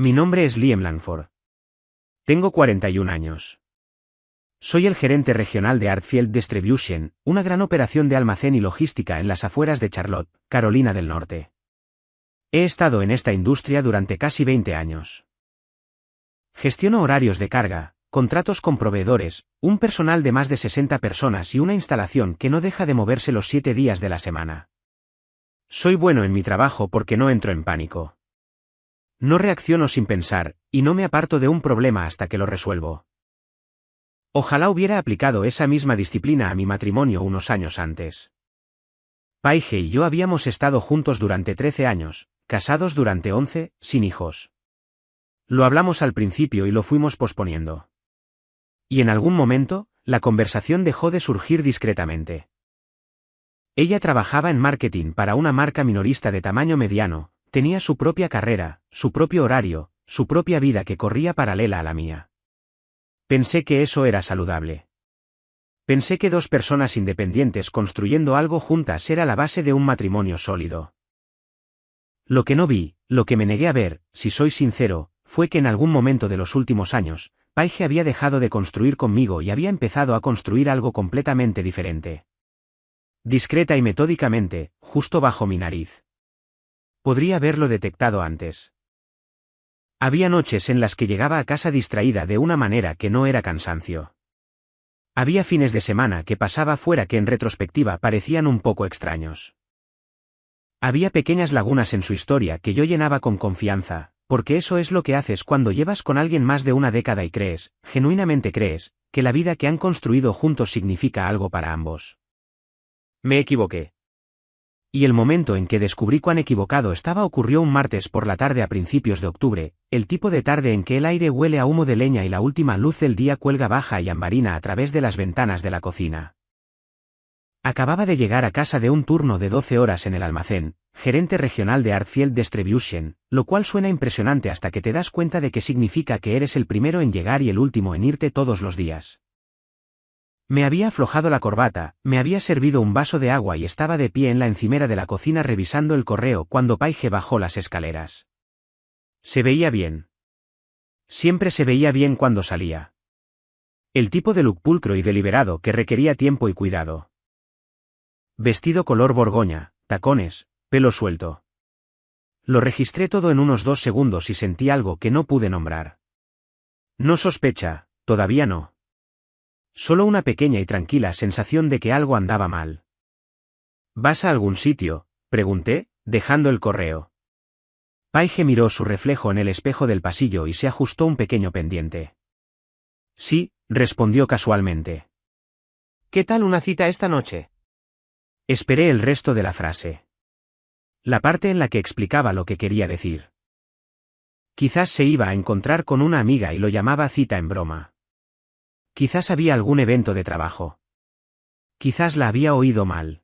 Mi nombre es Liam Langford. Tengo 41 años. Soy el gerente regional de Artfield Distribution, una gran operación de almacén y logística en las afueras de Charlotte, Carolina del Norte. He estado en esta industria durante casi 20 años. Gestiono horarios de carga, contratos con proveedores, un personal de más de 60 personas y una instalación que no deja de moverse los 7 días de la semana. Soy bueno en mi trabajo porque no entro en pánico. No reacciono sin pensar, y no me aparto de un problema hasta que lo resuelvo. Ojalá hubiera aplicado esa misma disciplina a mi matrimonio unos años antes. Paige y yo habíamos estado juntos durante 13 años, casados durante 11, sin hijos. Lo hablamos al principio y lo fuimos posponiendo. Y en algún momento, la conversación dejó de surgir discretamente. Ella trabajaba en marketing para una marca minorista de tamaño mediano, tenía su propia carrera, su propio horario, su propia vida que corría paralela a la mía. Pensé que eso era saludable. Pensé que dos personas independientes construyendo algo juntas era la base de un matrimonio sólido. Lo que no vi, lo que me negué a ver, si soy sincero, fue que en algún momento de los últimos años, Paige había dejado de construir conmigo y había empezado a construir algo completamente diferente. Discreta y metódicamente, justo bajo mi nariz. Podría haberlo detectado antes. Había noches en las que llegaba a casa distraída de una manera que no era cansancio. Había fines de semana que pasaba fuera que en retrospectiva parecían un poco extraños. Había pequeñas lagunas en su historia que yo llenaba con confianza, porque eso es lo que haces cuando llevas con alguien más de una década y crees, genuinamente crees, que la vida que han construido juntos significa algo para ambos. Me equivoqué. Y el momento en que descubrí cuán equivocado estaba ocurrió un martes por la tarde a principios de octubre, el tipo de tarde en que el aire huele a humo de leña y la última luz del día cuelga baja y ambarina a través de las ventanas de la cocina. Acababa de llegar a casa de un turno de 12 horas en el almacén, gerente regional de Artfield Distribution, lo cual suena impresionante hasta que te das cuenta de que significa que eres el primero en llegar y el último en irte todos los días. Me había aflojado la corbata, me había servido un vaso de agua y estaba de pie en la encimera de la cocina revisando el correo cuando Paige bajó las escaleras. Se veía bien. Siempre se veía bien cuando salía. El tipo de look pulcro y deliberado que requería tiempo y cuidado. Vestido color borgoña, tacones, pelo suelto. Lo registré todo en unos 2 segundos y sentí algo que no pude nombrar. No sospecha, todavía no. Solo una pequeña y tranquila sensación de que algo andaba mal. ¿Vas a algún sitio?, pregunté, dejando el correo. Paige miró su reflejo en el espejo del pasillo y se ajustó un pequeño pendiente. Sí, respondió casualmente. ¿Qué tal una cita esta noche? Esperé el resto de la frase. La parte en la que explicaba lo que quería decir. Quizás se iba a encontrar con una amiga y lo llamaba cita en broma. Quizás había algún evento de trabajo. Quizás la había oído mal.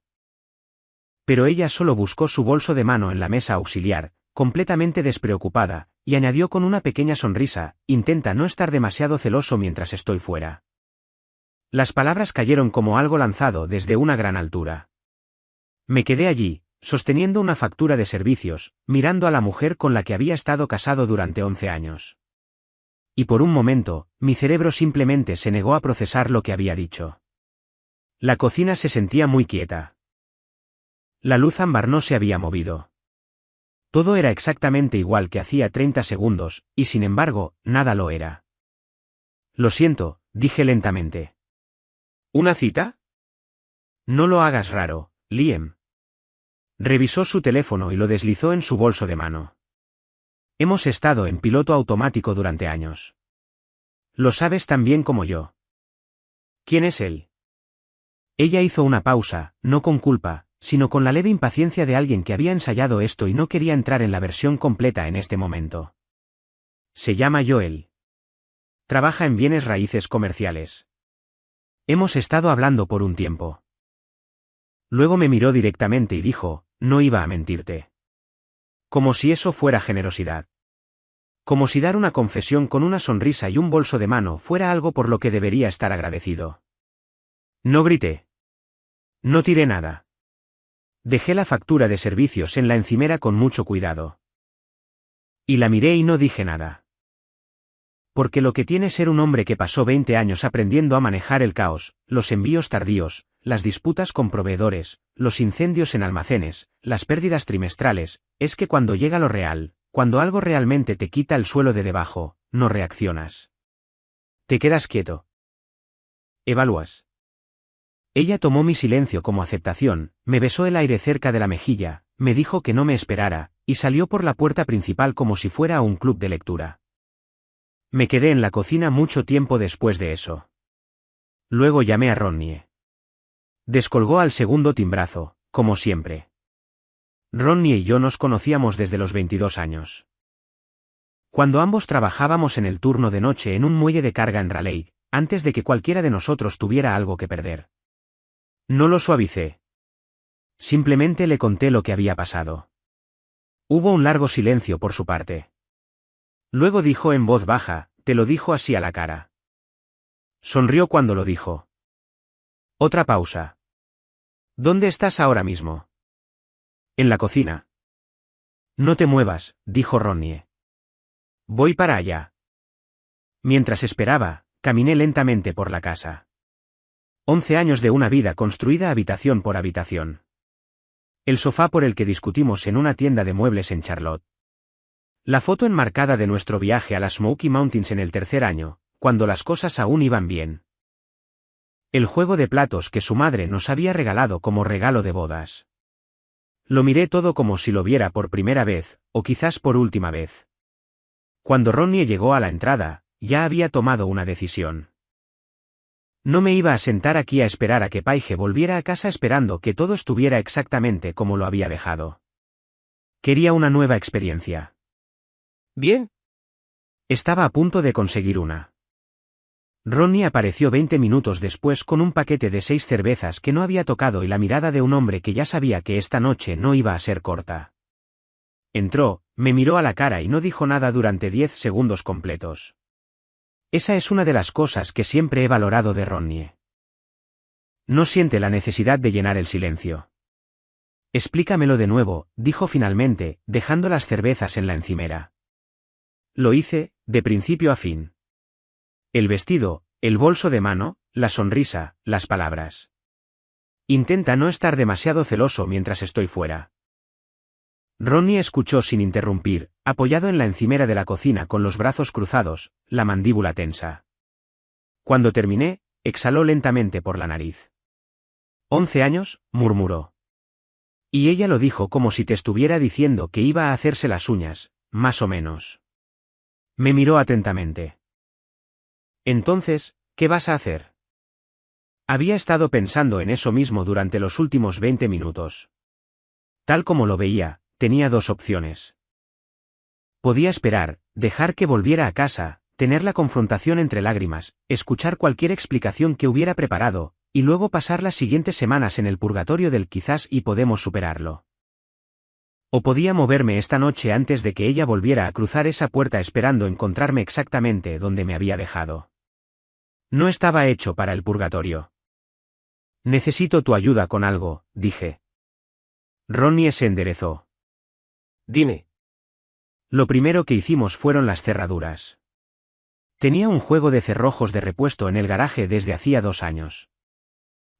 Pero ella solo buscó su bolso de mano en la mesa auxiliar, completamente despreocupada, y añadió con una pequeña sonrisa, intenta no estar demasiado celoso mientras estoy fuera. Las palabras cayeron como algo lanzado desde una gran altura. Me quedé allí, sosteniendo una factura de servicios, mirando a la mujer con la que había estado casado durante 11 años. Y por un momento, mi cerebro simplemente se negó a procesar lo que había dicho. La cocina se sentía muy quieta. La luz ámbar no se había movido. Todo era exactamente igual que hacía 30 segundos, y sin embargo, nada lo era. Lo siento, dije lentamente. ¿Una cita? No lo hagas raro, Liam. Revisó su teléfono y lo deslizó en su bolso de mano. Hemos estado en piloto automático durante años. Lo sabes tan bien como yo. ¿Quién es él? Ella hizo una pausa, no con culpa, sino con la leve impaciencia de alguien que había ensayado esto y no quería entrar en la versión completa en este momento. Se llama Joel. Trabaja en bienes raíces comerciales. Hemos estado hablando por un tiempo. Luego me miró directamente y dijo, no iba a mentirte. Como si eso fuera generosidad. Como si dar una confesión con una sonrisa y un bolso de mano fuera algo por lo que debería estar agradecido. No grité. No tiré nada. Dejé la factura de servicios en la encimera con mucho cuidado. Y la miré y no dije nada. Porque lo que tiene ser un hombre que pasó 20 años aprendiendo a manejar el caos, los envíos tardíos, las disputas con proveedores, los incendios en almacenes, las pérdidas trimestrales, es que cuando llega lo real, cuando algo realmente te quita el suelo de debajo, no reaccionas. Te quedas quieto. Evalúas. Ella tomó mi silencio como aceptación, me besó el aire cerca de la mejilla, me dijo que no me esperara, y salió por la puerta principal como si fuera a un club de lectura. Me quedé en la cocina mucho tiempo después de eso. Luego llamé a Ronnie. Descolgó al segundo timbrazo, como siempre. Ronnie y yo nos conocíamos desde los 22 años. Cuando ambos trabajábamos en el turno de noche en un muelle de carga en Raleigh, antes de que cualquiera de nosotros tuviera algo que perder. No lo suavicé. Simplemente le conté lo que había pasado. Hubo un largo silencio por su parte. Luego dijo en voz baja, te lo dijo así a la cara. Sonrió cuando lo dijo. Otra pausa. ¿Dónde estás ahora mismo? En la cocina. No te muevas, dijo Ronnie. Voy para allá. Mientras esperaba, caminé lentamente por la casa. 11 años de una vida construida habitación por habitación. El sofá por el que discutimos en una tienda de muebles en Charlotte. La foto enmarcada de nuestro viaje a las Smoky Mountains en el tercer año, cuando las cosas aún iban bien. El juego de platos que su madre nos había regalado como regalo de bodas. Lo miré todo como si lo viera por primera vez, o quizás por última vez. Cuando Ronnie llegó a la entrada, ya había tomado una decisión. No me iba a sentar aquí a esperar a que Paige volviera a casa esperando que todo estuviera exactamente como lo había dejado. Quería una nueva experiencia. Bien. Estaba a punto de conseguir una. Ronnie apareció 20 minutos después con un paquete de 6 cervezas que no había tocado y la mirada de un hombre que ya sabía que esta noche no iba a ser corta. Entró, me miró a la cara y no dijo nada durante 10 segundos completos. Esa es una de las cosas que siempre he valorado de Ronnie. No siente la necesidad de llenar el silencio. Explícamelo de nuevo, dijo finalmente, dejando las cervezas en la encimera. Lo hice, de principio a fin. El vestido, el bolso de mano, la sonrisa, las palabras. Intenta no estar demasiado celoso mientras estoy fuera. Ronnie escuchó sin interrumpir, apoyado en la encimera de la cocina con los brazos cruzados, la mandíbula tensa. Cuando terminé, exhaló lentamente por la nariz. 11 años, murmuró. Y ella lo dijo como si te estuviera diciendo que iba a hacerse las uñas, más o menos. Me miró atentamente. Entonces, ¿qué vas a hacer? Había estado pensando en eso mismo durante los últimos 20 minutos. Tal como lo veía, tenía dos opciones. Podía esperar, dejar que volviera a casa, tener la confrontación entre lágrimas, escuchar cualquier explicación que hubiera preparado, y luego pasar las siguientes semanas en el purgatorio del quizás y podemos superarlo. O podía moverme esta noche antes de que ella volviera a cruzar esa puerta esperando encontrarme exactamente donde me había dejado. No estaba hecho para el purgatorio. Necesito tu ayuda con algo, dije. Ronnie se enderezó. Dime. Lo primero que hicimos fueron las cerraduras. Tenía un juego de cerrojos de repuesto en el garaje desde hacía 2 años.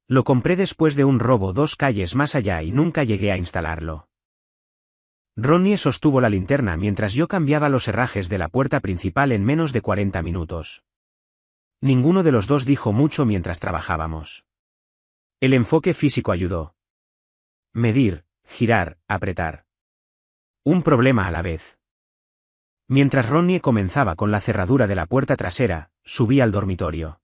Lo compré después de un robo 2 calles más allá y nunca llegué a instalarlo. Ronnie sostuvo la linterna mientras yo cambiaba los herrajes de la puerta principal en menos de 40 minutos. Ninguno de los dos dijo mucho mientras trabajábamos. El enfoque físico ayudó. Medir, girar, apretar. Un problema a la vez. Mientras Ronnie comenzaba con la cerradura de la puerta trasera, subí al dormitorio.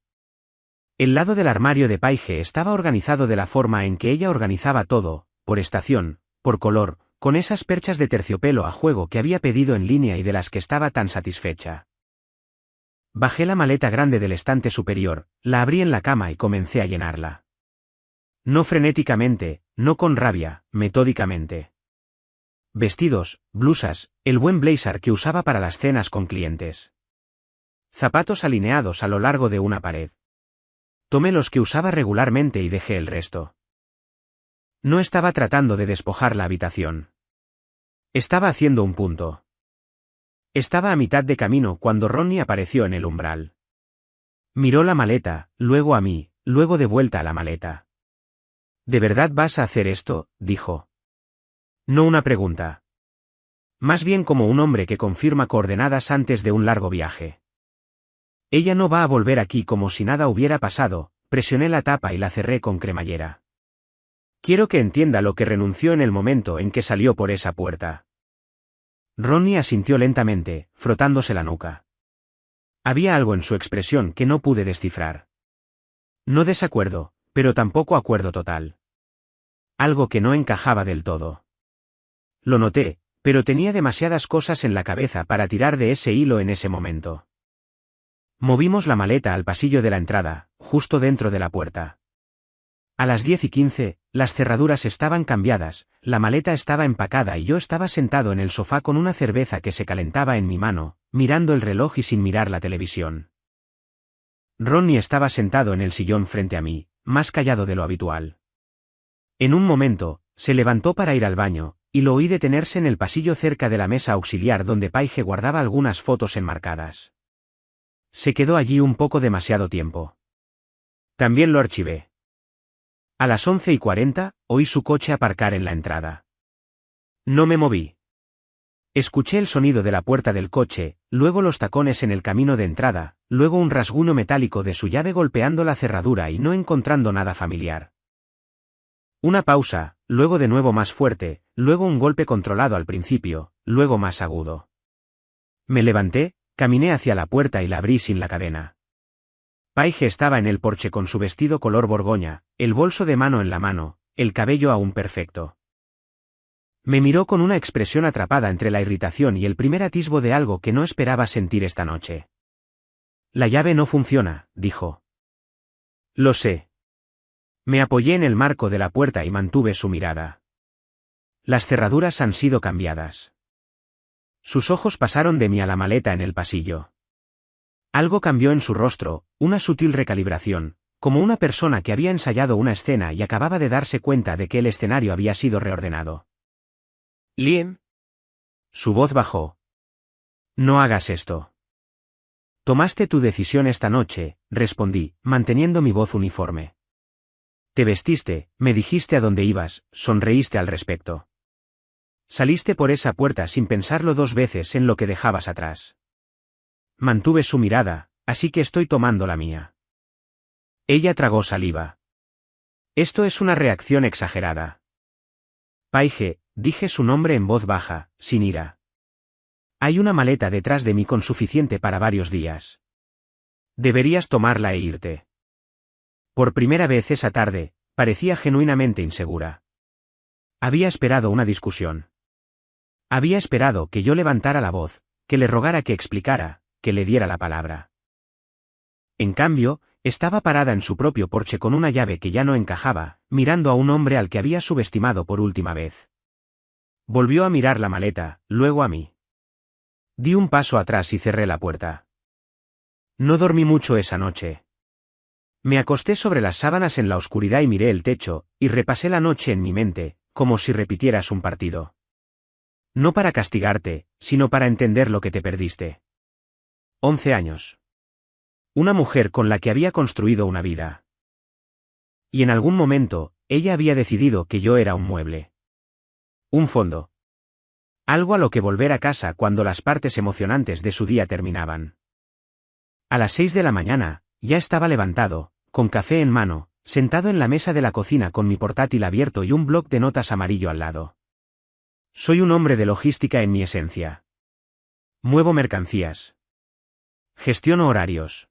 El lado del armario de Paige estaba organizado de la forma en que ella organizaba todo, por estación, por color, con esas perchas de terciopelo a juego que había pedido en línea y de las que estaba tan satisfecha. Bajé la maleta grande del estante superior, la abrí en la cama y comencé a llenarla. No frenéticamente, no con rabia, metódicamente. Vestidos, blusas, el buen blazer que usaba para las cenas con clientes. Zapatos alineados a lo largo de una pared. Tomé los que usaba regularmente y dejé el resto. No estaba tratando de despojar la habitación. Estaba haciendo un punto. Estaba a mitad de camino cuando Ronnie apareció en el umbral. Miró la maleta, luego a mí, luego de vuelta a la maleta. ¿De verdad vas a hacer esto?, dijo. No una pregunta. Más bien como un hombre que confirma coordenadas antes de un largo viaje. Ella no va a volver aquí como si nada hubiera pasado, presioné la tapa y la cerré con cremallera. Quiero que entienda lo que renunció en el momento en que salió por esa puerta. Ronnie asintió lentamente, frotándose la nuca. Había algo en su expresión que no pude descifrar. No desacuerdo, pero tampoco acuerdo total. Algo que no encajaba del todo. Lo noté, pero tenía demasiadas cosas en la cabeza para tirar de ese hilo en ese momento. Movimos la maleta al pasillo de la entrada, justo dentro de la puerta. A las 10:15, las cerraduras estaban cambiadas, la maleta estaba empacada y yo estaba sentado en el sofá con una cerveza que se calentaba en mi mano, mirando el reloj y sin mirar la televisión. Ronnie estaba sentado en el sillón frente a mí, más callado de lo habitual. En un momento, se levantó para ir al baño, y lo oí detenerse en el pasillo cerca de la mesa auxiliar donde Paige guardaba algunas fotos enmarcadas. Se quedó allí un poco demasiado tiempo. También lo archivé. A las 11:40, oí su coche aparcar en la entrada. No me moví. Escuché el sonido de la puerta del coche, luego los tacones en el camino de entrada, luego un rasguño metálico de su llave golpeando la cerradura y no encontrando nada familiar. Una pausa, luego de nuevo más fuerte, luego un golpe controlado al principio, luego más agudo. Me levanté, caminé hacia la puerta y la abrí sin la cadena. Paige estaba en el porche con su vestido color borgoña, el bolso de mano en la mano, el cabello aún perfecto. Me miró con una expresión atrapada entre la irritación y el primer atisbo de algo que no esperaba sentir esta noche. La llave no funciona, dijo. Lo sé. Me apoyé en el marco de la puerta y mantuve su mirada. Las cerraduras han sido cambiadas. Sus ojos pasaron de mí a la maleta en el pasillo. Algo cambió en su rostro, una sutil recalibración, como una persona que había ensayado una escena y acababa de darse cuenta de que el escenario había sido reordenado. Liam. Su voz bajó. No hagas esto. Tomaste tu decisión esta noche, respondí, manteniendo mi voz uniforme. Te vestiste, me dijiste a dónde ibas, sonreíste al respecto. Saliste por esa puerta sin pensarlo dos veces en lo que dejabas atrás. Mantuve su mirada, así que estoy tomando la mía. Ella tragó saliva. Esto es una reacción exagerada. Paige, dije su nombre en voz baja, sin ira. Hay una maleta detrás de mí con suficiente para varios días. Deberías tomarla e irte. Por primera vez esa tarde, parecía genuinamente insegura. Había esperado una discusión. Había esperado que yo levantara la voz, que le rogara que explicara, que le diera la palabra. En cambio, estaba parada en su propio porche con una llave que ya no encajaba, mirando a un hombre al que había subestimado por última vez. Volvió a mirar la maleta, luego a mí. Di un paso atrás y cerré la puerta. No dormí mucho esa noche. Me acosté sobre las sábanas en la oscuridad y miré el techo, y repasé la noche en mi mente, como si repitieras un partido. No para castigarte, sino para entender lo que te perdiste. 11 años. Una mujer con la que había construido una vida. Y en algún momento, ella había decidido que yo era un mueble. Un fondo. Algo a lo que volver a casa cuando las partes emocionantes de su día terminaban. A las 6 de la mañana, ya estaba levantado, con café en mano, sentado en la mesa de la cocina con mi portátil abierto y un bloc de notas amarillo al lado. Soy un hombre de logística en mi esencia. Muevo mercancías. Gestiono horarios.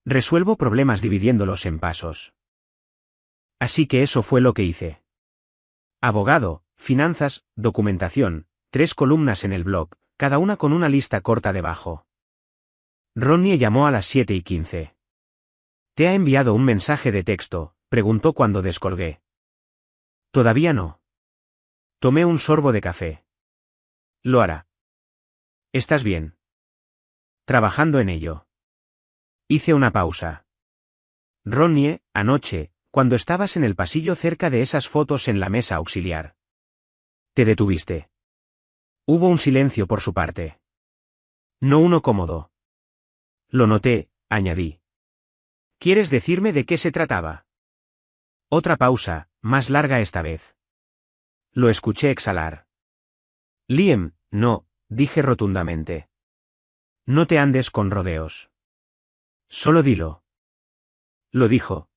Resuelvo problemas dividiéndolos en pasos. Así que eso fue lo que hice. Abogado, finanzas, documentación, 3 columnas en el blog, cada una con una lista corta debajo. Ronnie llamó a las 7:15. ¿Te ha enviado un mensaje de texto?, preguntó cuando descolgué. Todavía no. Tomé un sorbo de café. Lo hará. ¿Estás bien? Trabajando en ello. Hice una pausa. Ronnie, anoche, cuando estabas en el pasillo cerca de esas fotos en la mesa auxiliar. Te detuviste. Hubo un silencio por su parte. No uno cómodo. Lo noté, añadí. ¿Quieres decirme de qué se trataba? Otra pausa, más larga esta vez. Lo escuché exhalar. Liam, no, dije rotundamente. No te andes con rodeos. Solo dilo. Lo dijo.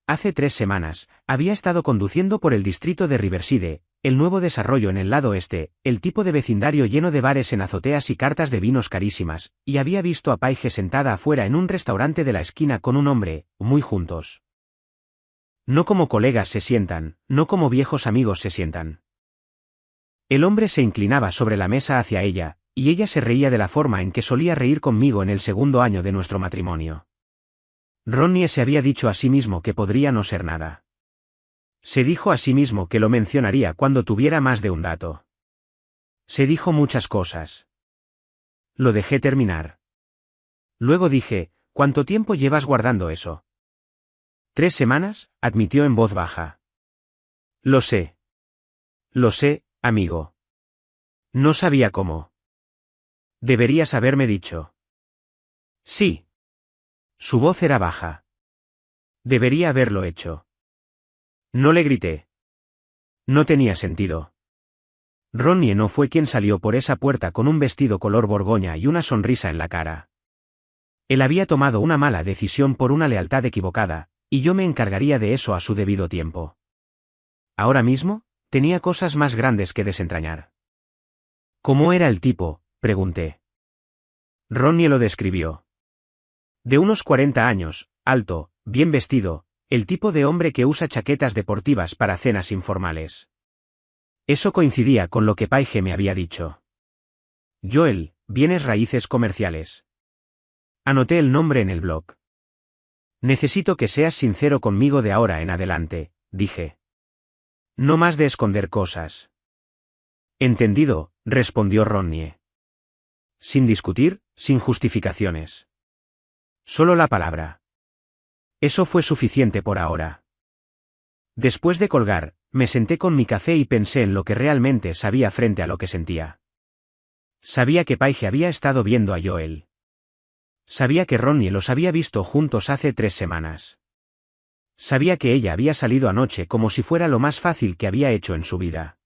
Hace 3 semanas, había estado conduciendo por el distrito de Riverside, el nuevo desarrollo en el lado este, el tipo de vecindario lleno de bares en azoteas y cartas de vinos carísimas, y había visto a Paige sentada afuera en un restaurante de la esquina con un hombre, muy juntos. No como colegas se sientan, no como viejos amigos se sientan. El hombre se inclinaba sobre la mesa hacia ella, y ella se reía de la forma en que solía reír conmigo en el 2.º año de nuestro matrimonio. Ronnie se había dicho a sí mismo que podría no ser nada. Se dijo a sí mismo que lo mencionaría cuando tuviera más de un dato. Se dijo muchas cosas. Lo dejé terminar. Luego dije, ¿cuánto tiempo llevas guardando eso? 3 semanas, admitió en voz baja. Lo sé. Lo sé, amigo. No sabía cómo. Deberías haberme dicho. Sí. Su voz era baja. Debería haberlo hecho. No le grité. No tenía sentido. Ronnie no fue quien salió por esa puerta con un vestido color borgoña y una sonrisa en la cara. Él había tomado una mala decisión por una lealtad equivocada, y yo me encargaría de eso a su debido tiempo. Ahora mismo, tenía cosas más grandes que desentrañar. ¿Cómo era el tipo?, pregunté. Ronnie lo describió. De unos 40 años, alto, bien vestido, el tipo de hombre que usa chaquetas deportivas para cenas informales. Eso coincidía con lo que Paige me había dicho. Joel, bienes raíces comerciales. Anoté el nombre en el blog. Necesito que seas sincero conmigo de ahora en adelante, dije. No más de esconder cosas. Entendido, respondió Ronnie. Sin discutir, sin justificaciones. Solo la palabra. Eso fue suficiente por ahora. Después de colgar, me senté con mi café y pensé en lo que realmente sabía frente a lo que sentía. Sabía que Paige había estado viendo a Joel. Sabía que Ronnie los había visto juntos hace 3 semanas. Sabía que ella había salido anoche como si fuera lo más fácil que había hecho en su vida.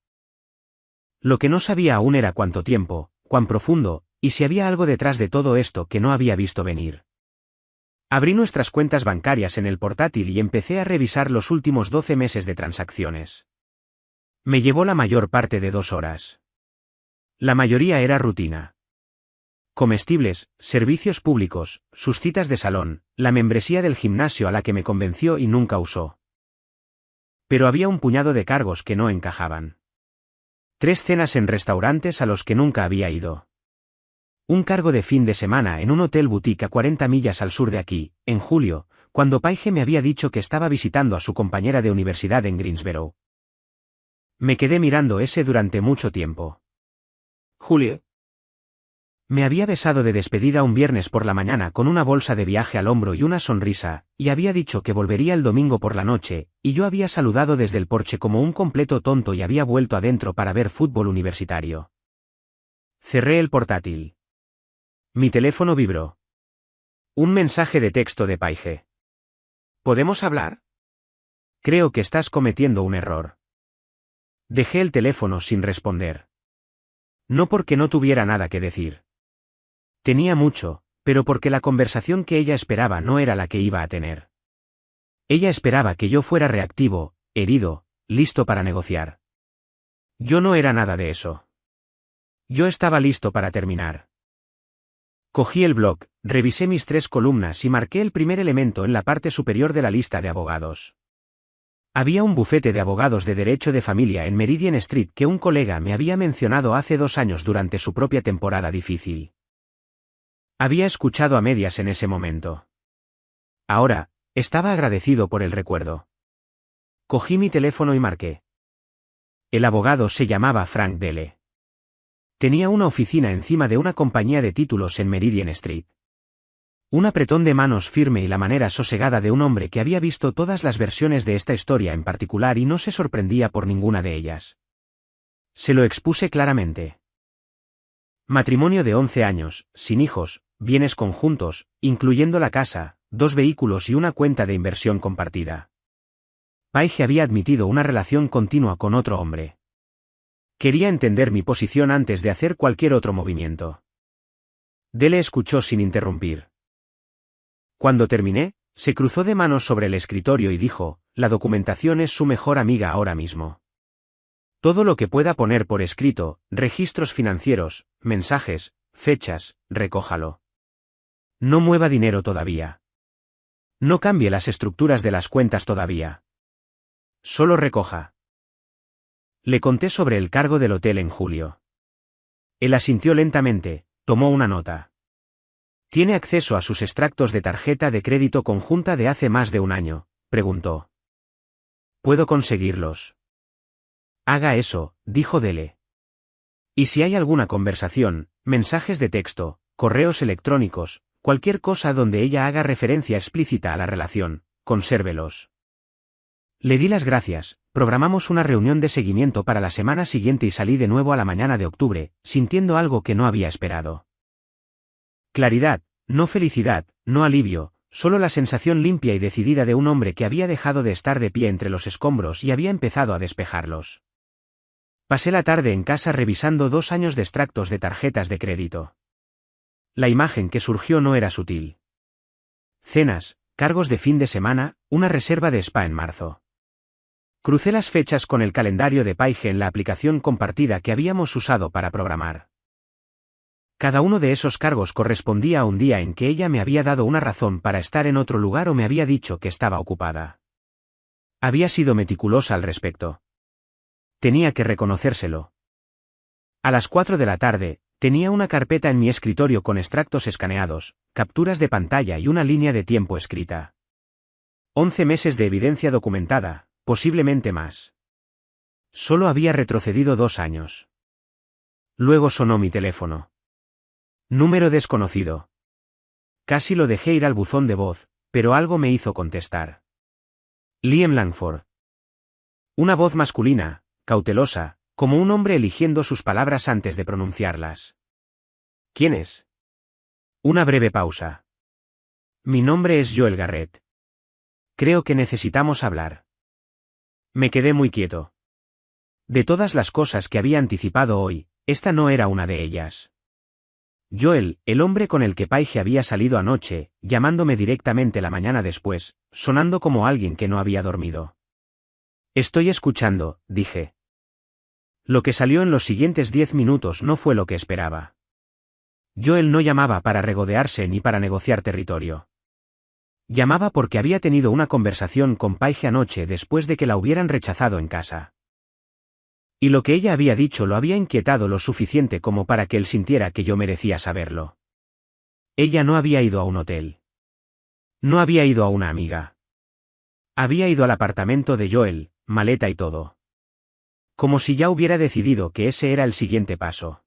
Lo que no sabía aún era cuánto tiempo, cuán profundo, y si había algo detrás de todo esto que no había visto venir. Abrí nuestras cuentas bancarias en el portátil y empecé a revisar los últimos 12 meses de transacciones. Me llevó la mayor parte de 2 horas. La mayoría era rutina. Comestibles, servicios públicos, sus citas de salón, la membresía del gimnasio a la que me convenció y nunca usó. Pero había un puñado de cargos que no encajaban. 3 cenas en restaurantes a los que nunca había ido. Un cargo de fin de semana en un hotel boutique a 40 millas al sur de aquí, en julio, cuando Paige me había dicho que estaba visitando a su compañera de universidad en Greensboro. Me quedé mirando ese durante mucho tiempo. Julio. Me había besado de despedida un viernes por la mañana con una bolsa de viaje al hombro y una sonrisa, y había dicho que volvería el domingo por la noche, y yo había saludado desde el porche como un completo tonto y había vuelto adentro para ver fútbol universitario. Cerré el portátil. Mi teléfono vibró. Un mensaje de texto de Paige. ¿Podemos hablar? Creo que estás cometiendo un error. Dejé el teléfono sin responder. No porque no tuviera nada que decir. Tenía mucho, pero porque la conversación que ella esperaba no era la que iba a tener. Ella esperaba que yo fuera reactivo, herido, listo para negociar. Yo no era nada de eso. Yo estaba listo para terminar. Cogí el blog, revisé mis 3 columnas y marqué el primer elemento en la parte superior de la lista de abogados. Había un bufete de abogados de derecho de familia en Meridian Street que un colega me había mencionado hace 2 años durante su propia temporada difícil. Había escuchado a medias en ese momento. Ahora, estaba agradecido por el recuerdo. Cogí mi teléfono y marqué. El abogado se llamaba Frank Delle. Tenía una oficina encima de una compañía de títulos en Meridian Street. Un apretón de manos firme y la manera sosegada de un hombre que había visto todas las versiones de esta historia en particular y no se sorprendía por ninguna de ellas. Se lo expuse claramente. Matrimonio de 11 años, sin hijos, bienes conjuntos, incluyendo la casa, 2 vehículos y una cuenta de inversión compartida. Paige había admitido una relación continua con otro hombre. Quería entender mi posición antes de hacer cualquier otro movimiento. Dele escuchó sin interrumpir. Cuando terminé, se cruzó de manos sobre el escritorio y dijo, la documentación es su mejor amiga ahora mismo. Todo lo que pueda poner por escrito, registros financieros, mensajes, fechas, recójalo. No mueva dinero todavía. No cambie las estructuras de las cuentas todavía. Solo recoja. Le conté sobre el cargo del hotel en julio. Él asintió lentamente, tomó una nota. ¿Tiene acceso a sus extractos de tarjeta de crédito conjunta de hace más de un año?, preguntó. ¿Puedo conseguirlos? Haga eso, dijo Dele. Y si hay alguna conversación, mensajes de texto, correos electrónicos, cualquier cosa donde ella haga referencia explícita a la relación, consérvelos. Le di las gracias, programamos una reunión de seguimiento para la semana siguiente y salí de nuevo a la mañana de octubre, sintiendo algo que no había esperado. Claridad, no felicidad, no alivio, solo la sensación limpia y decidida de un hombre que había dejado de estar de pie entre los escombros y había empezado a despejarlos. Pasé la tarde en casa revisando 2 años de extractos de tarjetas de crédito. La imagen que surgió no era sutil. Cenas, cargos de fin de semana, una reserva de spa en marzo. Crucé las fechas con el calendario de Paige en la aplicación compartida que habíamos usado para programar. Cada uno de esos cargos correspondía a un día en que ella me había dado una razón para estar en otro lugar o me había dicho que estaba ocupada. Había sido meticulosa al respecto. Tenía que reconocérselo. A las 4 de la tarde, tenía una carpeta en mi escritorio con extractos escaneados, capturas de pantalla y una línea de tiempo escrita. 11 meses de evidencia documentada, posiblemente más. Solo había retrocedido 2 años. Luego sonó mi teléfono. Número desconocido. Casi lo dejé ir al buzón de voz, pero algo me hizo contestar. Liam Langford. Una voz masculina, cautelosa, como un hombre eligiendo sus palabras antes de pronunciarlas. ¿Quién es? Una breve pausa. Mi nombre es Joel Garrett. Creo que necesitamos hablar. Me quedé muy quieto. De todas las cosas que había anticipado hoy, esta no era una de ellas. Joel, el hombre con el que Paige había salido anoche, llamándome directamente la mañana después, sonando como alguien que no había dormido. Estoy escuchando, dije. Lo que salió en los siguientes 10 minutos no fue lo que esperaba. Joel no llamaba para regodearse ni para negociar territorio. Llamaba porque había tenido una conversación con Paige anoche después de que la hubieran rechazado en casa. Y lo que ella había dicho lo había inquietado lo suficiente como para que él sintiera que yo merecía saberlo. Ella no había ido a un hotel. No había ido a una amiga. Había ido al apartamento de Joel, maleta y todo. Como si ya hubiera decidido que ese era el siguiente paso.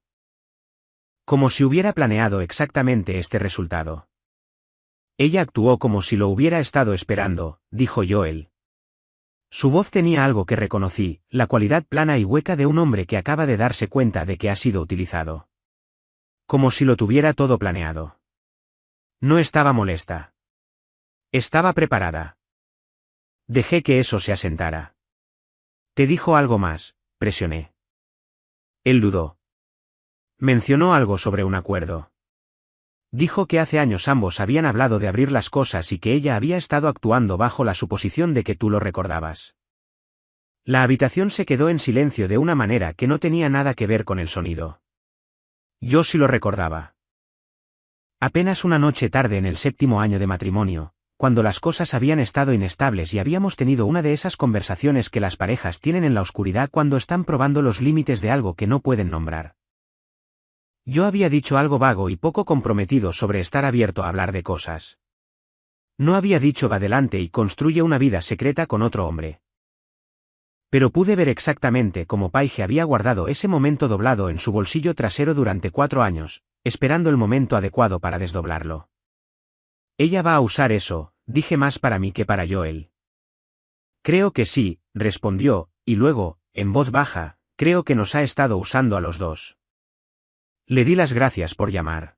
Como si hubiera planeado exactamente este resultado. Ella actuó como si lo hubiera estado esperando, dijo Joel. Su voz tenía algo que reconocí, la cualidad plana y hueca de un hombre que acaba de darse cuenta de que ha sido utilizado. Como si lo tuviera todo planeado. No estaba molesta. Estaba preparada. Dejé que eso se asentara. ¿Te dijo algo más?, presioné. Él dudó. Mencionó algo sobre un acuerdo. Dijo que hace años ambos habían hablado de abrir las cosas y que ella había estado actuando bajo la suposición de que tú lo recordabas. La habitación se quedó en silencio de una manera que no tenía nada que ver con el sonido. Yo sí lo recordaba. Apenas una noche tarde en el 7º año de matrimonio, cuando las cosas habían estado inestables y habíamos tenido una de esas conversaciones que las parejas tienen en la oscuridad cuando están probando los límites de algo que no pueden nombrar. Yo había dicho algo vago y poco comprometido sobre estar abierto a hablar de cosas. No había dicho va adelante y construye una vida secreta con otro hombre. Pero pude ver exactamente cómo Paige había guardado ese momento doblado en su bolsillo trasero durante 4 años, esperando el momento adecuado para desdoblarlo. Ella va a usar eso, dije más para mí que para Joel. Creo que sí, respondió, y luego, en voz baja, creo que nos ha estado usando a los dos. Le di las gracias por llamar.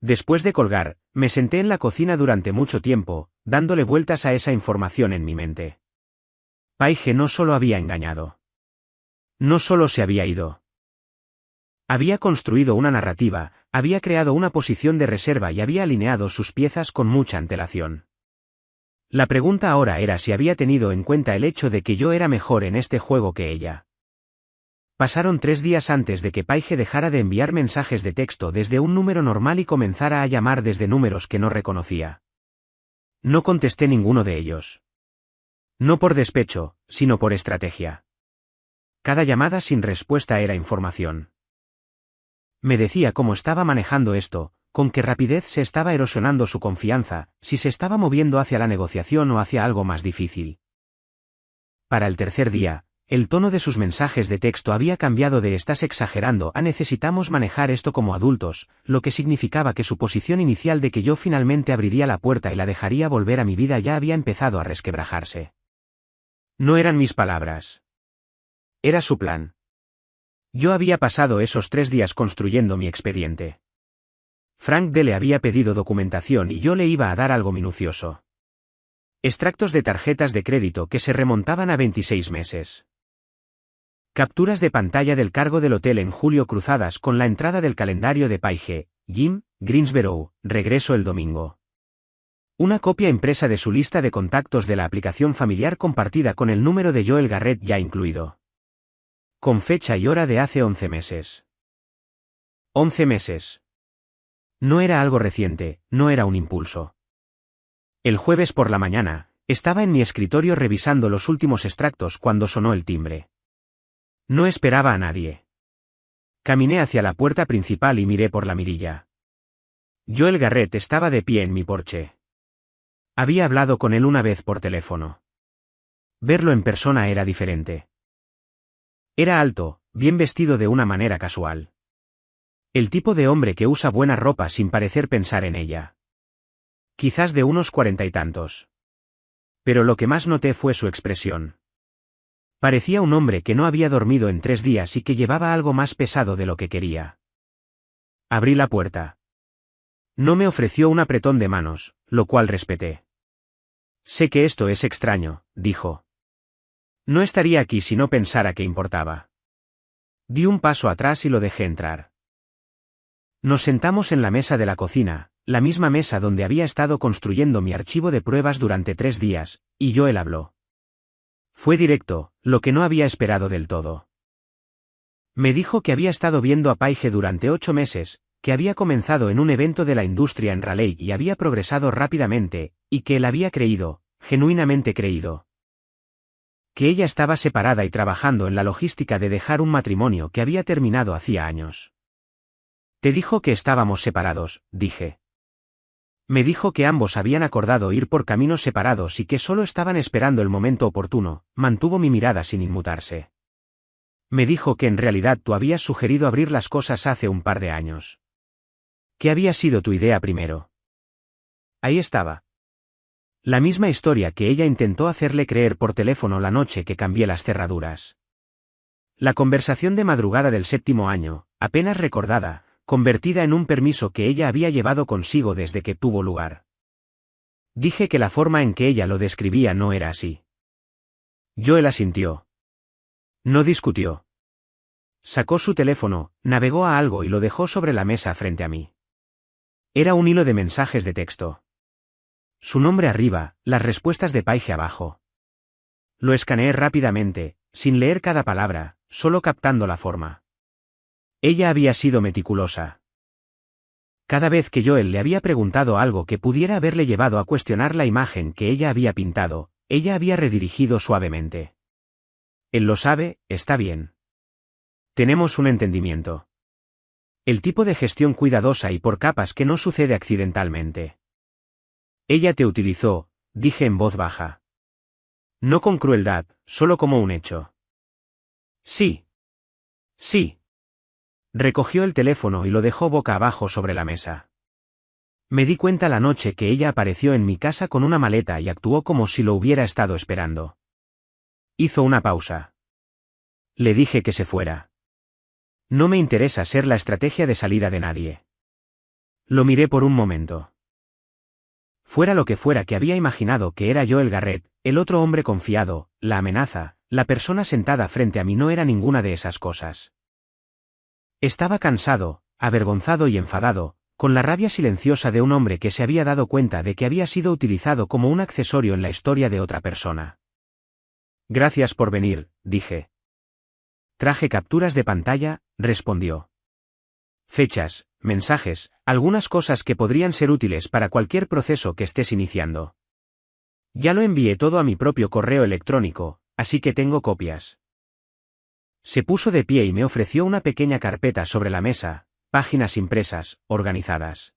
Después de colgar, me senté en la cocina durante mucho tiempo, dándole vueltas a esa información en mi mente. Paige no solo había engañado. No solo se había ido. Había construido una narrativa, había creado una posición de reserva y había alineado sus piezas con mucha antelación. La pregunta ahora era si había tenido en cuenta el hecho de que yo era mejor en este juego que ella. Pasaron 3 días antes de que Paige dejara de enviar mensajes de texto desde un número normal y comenzara a llamar desde números que no reconocía. No contesté ninguno de ellos. No por despecho, sino por estrategia. Cada llamada sin respuesta era información. Me decía cómo estaba manejando esto, con qué rapidez se estaba erosionando su confianza, si se estaba moviendo hacia la negociación o hacia algo más difícil. Para el tercer día, el tono de sus mensajes de texto había cambiado de "estás exagerando" a "necesitamos manejar esto como adultos", lo que significaba que su posición inicial de que yo finalmente abriría la puerta y la dejaría volver a mi vida ya había empezado a resquebrajarse. No eran mis palabras. Era su plan. Yo había pasado esos 3 días construyendo mi expediente. Frank D. le había pedido documentación y yo le iba a dar algo minucioso. Extractos de tarjetas de crédito que se remontaban a 26 meses. Capturas de pantalla del cargo del hotel en julio cruzadas con la entrada del calendario de Paige, Jim, Greensboro, regreso el domingo. Una copia impresa de su lista de contactos de la aplicación familiar compartida con el número de Joel Garrett ya incluido. Con fecha y hora de hace 11 meses. 11 meses. No era algo reciente, no era un impulso. El jueves por la mañana, estaba en mi escritorio revisando los últimos extractos cuando sonó el timbre. No esperaba a nadie. Caminé hacia la puerta principal y miré por la mirilla. Joel Garrett estaba de pie en mi porche. Había hablado con él una vez por teléfono. Verlo en persona era diferente. Era alto, bien vestido de una manera casual. El tipo de hombre que usa buena ropa sin parecer pensar en ella. Quizás de unos 40 y tantos. Pero lo que más noté fue su expresión. Parecía un hombre que no había dormido en 3 días y que llevaba algo más pesado de lo que quería. Abrí la puerta. No me ofreció un apretón de manos, lo cual respeté. Sé que esto es extraño, dijo. No estaría aquí si no pensara que importaba. Di un paso atrás y lo dejé entrar. Nos sentamos en la mesa de la cocina, la misma mesa donde había estado construyendo mi archivo de pruebas durante 3 días, y Joel habló. Fue directo, lo que no había esperado del todo. Me dijo que había estado viendo a Paige durante 8 meses, que había comenzado en un evento de la industria en Raleigh y había progresado rápidamente, y que él había creído, genuinamente creído. Que ella estaba separada y trabajando en la logística de dejar un matrimonio que había terminado hacía años. Te dijo que estábamos separados, dije. Me dijo que ambos habían acordado ir por caminos separados y que solo estaban esperando el momento oportuno. Mantuvo mi mirada sin inmutarse. Me dijo que en realidad tú habías sugerido abrir las cosas hace un par de años. ¿Qué había sido tu idea primero? Ahí estaba. La misma historia que ella intentó hacerle creer por teléfono la noche que cambié las cerraduras. La conversación de madrugada del 7º año, apenas recordada, convertida en un permiso que ella había llevado consigo desde que tuvo lugar. Dije que la forma en que ella lo describía no era así. Joel asintió. No discutió. Sacó su teléfono, navegó a algo y lo dejó sobre la mesa frente a mí. Era un hilo de mensajes de texto. Su nombre arriba, las respuestas de Paige abajo. Lo escaneé rápidamente, sin leer cada palabra, solo captando la forma. Ella había sido meticulosa. Cada vez que Joel le había preguntado algo que pudiera haberle llevado a cuestionar la imagen que ella había pintado, ella había redirigido suavemente. Él lo sabe, está bien. Tenemos un entendimiento. El tipo de gestión cuidadosa y por capas que no sucede accidentalmente. Ella te utilizó, dije en voz baja. No con crueldad, solo como un hecho. Sí. Sí. Recogió el teléfono y lo dejó boca abajo sobre la mesa. Me di cuenta la noche que ella apareció en mi casa con una maleta y actuó como si lo hubiera estado esperando. Hizo una pausa. Le dije que se fuera. No me interesa ser la estrategia de salida de nadie. Lo miré por un momento. Fuera lo que fuera que había imaginado que era Joel Garrett, el otro hombre confiado, la amenaza, la persona sentada frente a mí no era ninguna de esas cosas. Estaba cansado, avergonzado y enfadado, con la rabia silenciosa de un hombre que se había dado cuenta de que había sido utilizado como un accesorio en la historia de otra persona. Gracias por venir, dije. Traje capturas de pantalla, respondió. Fechas, mensajes, algunas cosas que podrían ser útiles para cualquier proceso que estés iniciando. Ya lo envié todo a mi propio correo electrónico, así que tengo copias. Se puso de pie y me ofreció una pequeña carpeta sobre la mesa, páginas impresas, organizadas.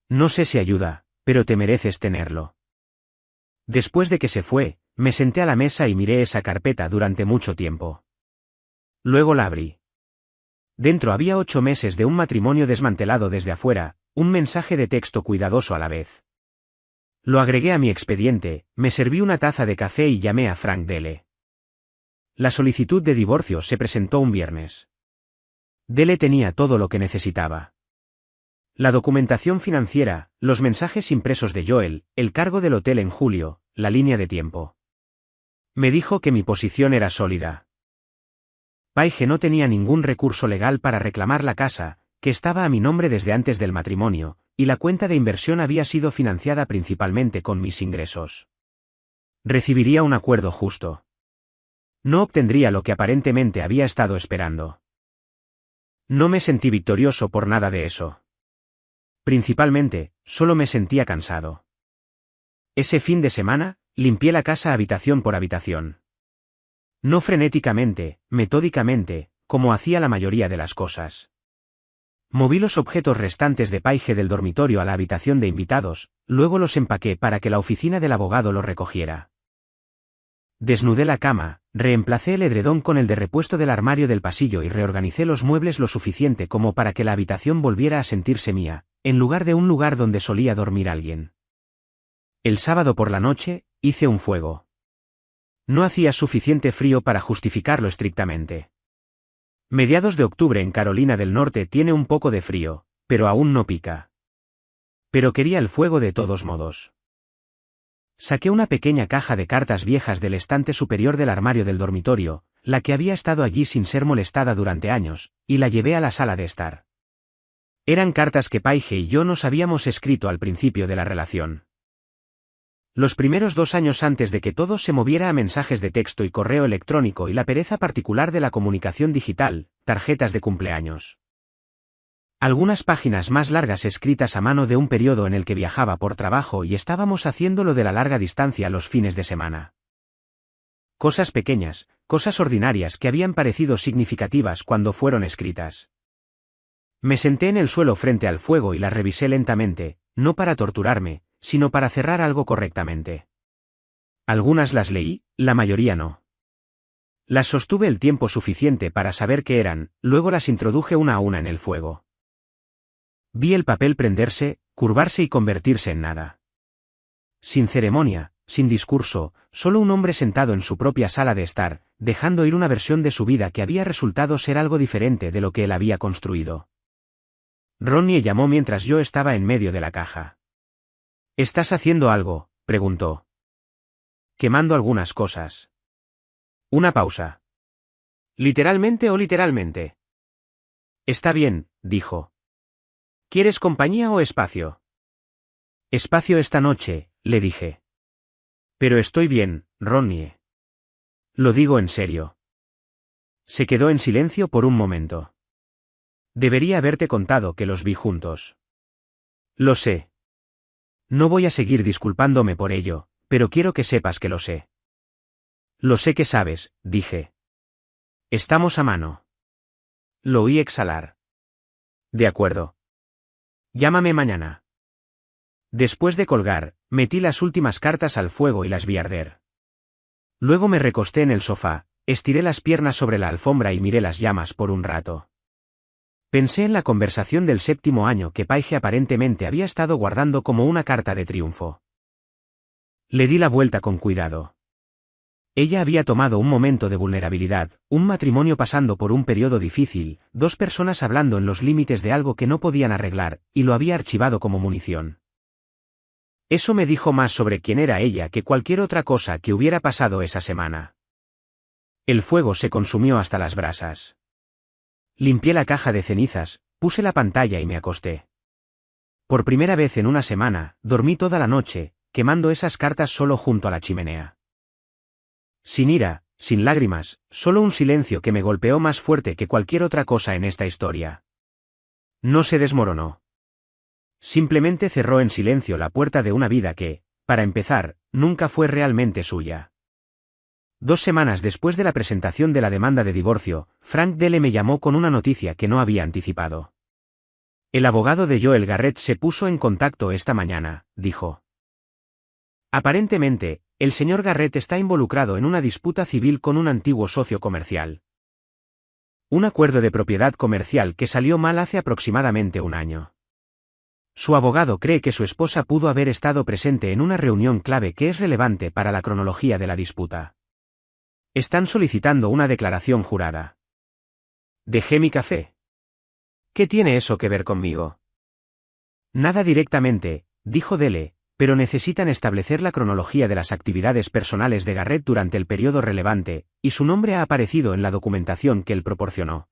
No sé si ayuda, pero te mereces tenerlo. Después de que se fue, me senté a la mesa y miré esa carpeta durante mucho tiempo. Luego la abrí. Dentro había 8 meses de un matrimonio desmantelado desde afuera, un mensaje de texto cuidadoso a la vez. Lo agregué a mi expediente, me serví una taza de café y llamé a Frank Dele. La solicitud de divorcio se presentó un viernes. Dele tenía todo lo que necesitaba. La documentación financiera, los mensajes impresos de Joel, el cargo del hotel en julio, la línea de tiempo. Me dijo que mi posición era sólida. Paige no tenía ningún recurso legal para reclamar la casa, que estaba a mi nombre desde antes del matrimonio, y la cuenta de inversión había sido financiada principalmente con mis ingresos. Recibiría un acuerdo justo. No obtendría lo que aparentemente había estado esperando. No me sentí victorioso por nada de eso. Principalmente, solo me sentía cansado. Ese fin de semana, limpié la casa habitación por habitación. No frenéticamente, metódicamente, como hacía la mayoría de las cosas. Moví los objetos restantes de Paige del dormitorio a la habitación de invitados, luego los empaqué para que la oficina del abogado los recogiera. Desnudé la cama, reemplacé el edredón con el de repuesto del armario del pasillo y reorganicé los muebles lo suficiente como para que la habitación volviera a sentirse mía, en lugar de un lugar donde solía dormir alguien. El sábado por la noche, hice un fuego. No hacía suficiente frío para justificarlo estrictamente. Mediados de octubre en Carolina del Norte tiene un poco de frío, pero aún no pica. Pero quería el fuego de todos modos. Saqué una pequeña caja de cartas viejas del estante superior del armario del dormitorio, la que había estado allí sin ser molestada durante años, y la llevé a la sala de estar. Eran cartas que Paige y yo nos habíamos escrito al principio de la relación. Los primeros 2 años antes de que todo se moviera a mensajes de texto y correo electrónico y la pereza particular de la comunicación digital, tarjetas de cumpleaños. Algunas páginas más largas escritas a mano de un periodo en el que viajaba por trabajo y estábamos haciendo lo de la larga distancia los fines de semana. Cosas pequeñas, cosas ordinarias que habían parecido significativas cuando fueron escritas. Me senté en el suelo frente al fuego y las revisé lentamente, no para torturarme, sino para cerrar algo correctamente. Algunas las leí, la mayoría no. Las sostuve el tiempo suficiente para saber qué eran, luego las introduje una a una en el fuego. Vi el papel prenderse, curvarse y convertirse en nada. Sin ceremonia, sin discurso, solo un hombre sentado en su propia sala de estar, dejando ir una versión de su vida que había resultado ser algo diferente de lo que él había construido. Ronnie llamó mientras yo estaba en medio de la caja. ¿Estás haciendo algo?, preguntó. Quemando algunas cosas. Una pausa. ¿Literalmente o literalmente? Está bien, dijo. ¿Quieres compañía o espacio? Espacio esta noche, le dije. Pero estoy bien, Ronnie. Lo digo en serio. Se quedó en silencio por un momento. Debería haberte contado que los vi juntos. Lo sé. No voy a seguir disculpándome por ello, pero quiero que sepas que lo sé. Lo sé que sabes, dije. Estamos a mano. Lo oí exhalar. De acuerdo. Llámame mañana. Después de colgar, metí las últimas cartas al fuego y las vi arder. Luego me recosté en el sofá, estiré las piernas sobre la alfombra y miré las llamas por un rato. Pensé en la conversación del 7º año que Paige aparentemente había estado guardando como una carta de triunfo. Le di la vuelta con cuidado. Ella había tomado un momento de vulnerabilidad, un matrimonio pasando por un periodo difícil, dos personas hablando en los límites de algo que no podían arreglar, y lo había archivado como munición. Eso me dijo más sobre quién era ella que cualquier otra cosa que hubiera pasado esa semana. El fuego se consumió hasta las brasas. Limpié la caja de cenizas, puse la pantalla y me acosté. Por primera vez en una semana, dormí toda la noche, quemando esas cartas solo junto a la chimenea. Sin ira, sin lágrimas, solo un silencio que me golpeó más fuerte que cualquier otra cosa en esta historia. No se desmoronó. Simplemente cerró en silencio la puerta de una vida que, para empezar, nunca fue realmente suya. 2 semanas después de la presentación de la demanda de divorcio, Frank Delle me llamó con una noticia que no había anticipado. El abogado de Joel Garrett se puso en contacto esta mañana, dijo. Aparentemente, el señor Garrett está involucrado en una disputa civil con un antiguo socio comercial. Un acuerdo de propiedad comercial que salió mal hace aproximadamente un año. Su abogado cree que su esposa pudo haber estado presente en una reunión clave que es relevante para la cronología de la disputa. Están solicitando una declaración jurada. Dejé mi café. ¿Qué tiene eso que ver conmigo? Nada directamente, dijo Delle, pero necesitan establecer la cronología de las actividades personales de Garrett durante el periodo relevante, y su nombre ha aparecido en la documentación que él proporcionó.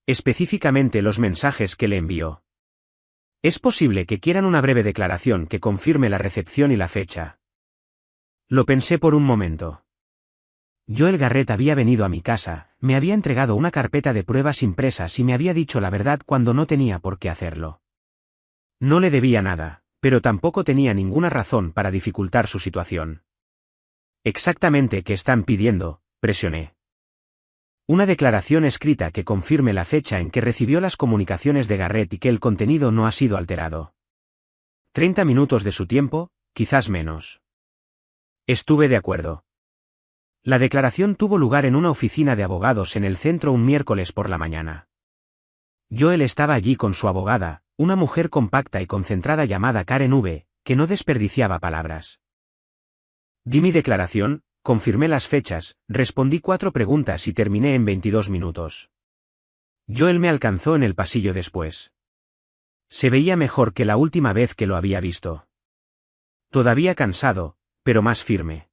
Específicamente los mensajes que le envió. Es posible que quieran una breve declaración que confirme la recepción y la fecha. Lo pensé por un momento. Joel Garrett había venido a mi casa, me había entregado una carpeta de pruebas impresas y me había dicho la verdad cuando no tenía por qué hacerlo. No le debía nada, pero tampoco tenía ninguna razón para dificultar su situación. Exactamente qué están pidiendo, presioné. Una declaración escrita que confirme la fecha en que recibió las comunicaciones de Garrett y que el contenido no ha sido alterado. 30 minutos de su tiempo, quizás menos. Estuve de acuerdo. La declaración tuvo lugar en una oficina de abogados en el centro un miércoles por la mañana. Joel estaba allí con su abogada, una mujer compacta y concentrada llamada Karen V., que no desperdiciaba palabras. Di mi declaración, confirmé las fechas, respondí 4 preguntas y terminé en 22 minutos. Joel me alcanzó en el pasillo después. Se veía mejor que la última vez que lo había visto. Todavía cansado, pero más firme.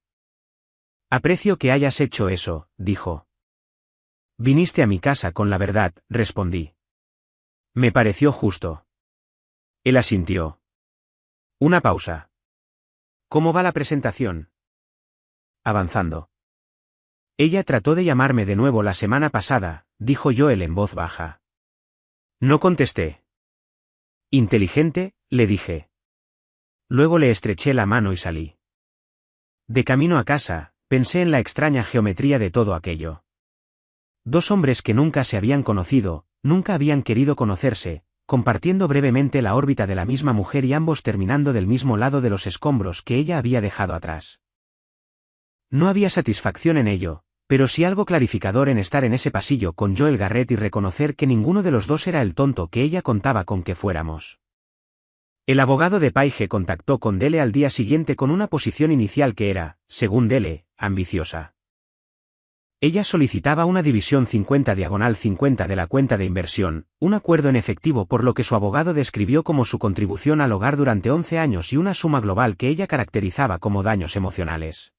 Aprecio que hayas hecho eso, dijo. Viniste a mi casa con la verdad, respondí. Me pareció justo. Él asintió. Una pausa. ¿Cómo va la presentación? Avanzando. Ella trató de llamarme de nuevo la semana pasada, dijo Joel en voz baja. No contesté. Inteligente, le dije. Luego le estreché la mano y salí. De camino a casa, pensé en la extraña geometría de todo aquello. 2 hombres que nunca se habían conocido, nunca habían querido conocerse, compartiendo brevemente la órbita de la misma mujer y ambos terminando del mismo lado de los escombros que ella había dejado atrás. No había satisfacción en ello, pero sí algo clarificador en estar en ese pasillo con Joel Garrett y reconocer que ninguno de los dos era el tonto que ella contaba con que fuéramos. El abogado de Paige contactó con Delle al día siguiente con una posición inicial que era, según Delle, ambiciosa. Ella solicitaba una división 50/50 de la cuenta de inversión, un acuerdo en efectivo por lo que su abogado describió como su contribución al hogar durante 11 años y una suma global que ella caracterizaba como daños emocionales.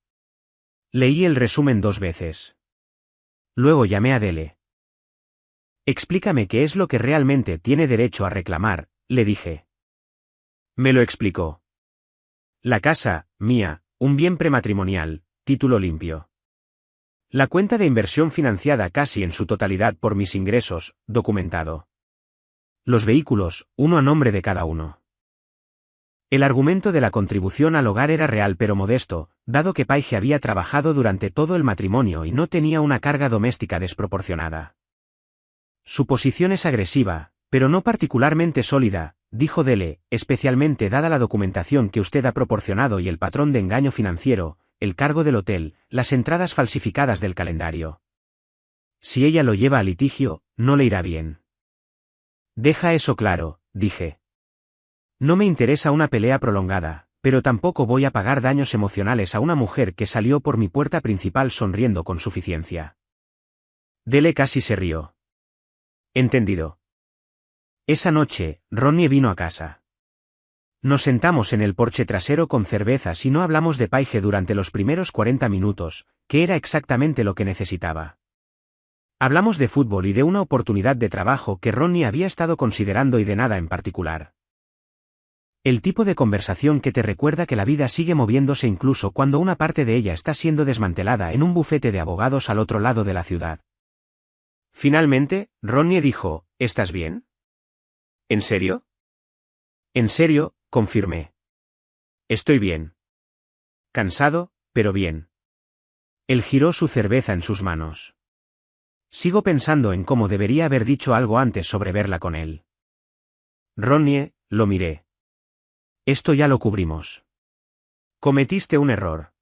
Leí el resumen 2 veces. Luego llamé a Delle. Explícame qué es lo que realmente tiene derecho a reclamar, le dije. Me lo explicó. La casa, mía, un bien prematrimonial, título limpio. La cuenta de inversión financiada casi en su totalidad por mis ingresos, documentado. Los vehículos, uno a nombre de cada uno. El argumento de la contribución al hogar era real pero modesto, dado que Paige había trabajado durante todo el matrimonio y no tenía una carga doméstica desproporcionada. Su posición es agresiva, pero no particularmente sólida, dijo Delle, especialmente dada la documentación que usted ha proporcionado y el patrón de engaño financiero, el cargo del hotel, las entradas falsificadas del calendario. Si ella lo lleva a litigio, no le irá bien. Deja eso claro, dije. No me interesa una pelea prolongada, pero tampoco voy a pagar daños emocionales a una mujer que salió por mi puerta principal sonriendo con suficiencia. Dele casi se rió. Entendido. Esa noche, Ronnie vino a casa. Nos sentamos en el porche trasero con cervezas y no hablamos de Paige durante los primeros 40 minutos, que era exactamente lo que necesitaba. Hablamos de fútbol y de una oportunidad de trabajo que Ronnie había estado considerando y de nada en particular. El tipo de conversación que te recuerda que la vida sigue moviéndose incluso cuando una parte de ella está siendo desmantelada en un bufete de abogados al otro lado de la ciudad. Finalmente, Ronnie dijo, ¿estás bien? ¿En serio? En serio, confirmé. Estoy bien. Cansado, pero bien. Él giró su cerveza en sus manos. Sigo pensando en cómo debería haber dicho algo antes sobre verla con él. Ronnie, lo miré. Esto ya lo cubrimos. Cometiste un error.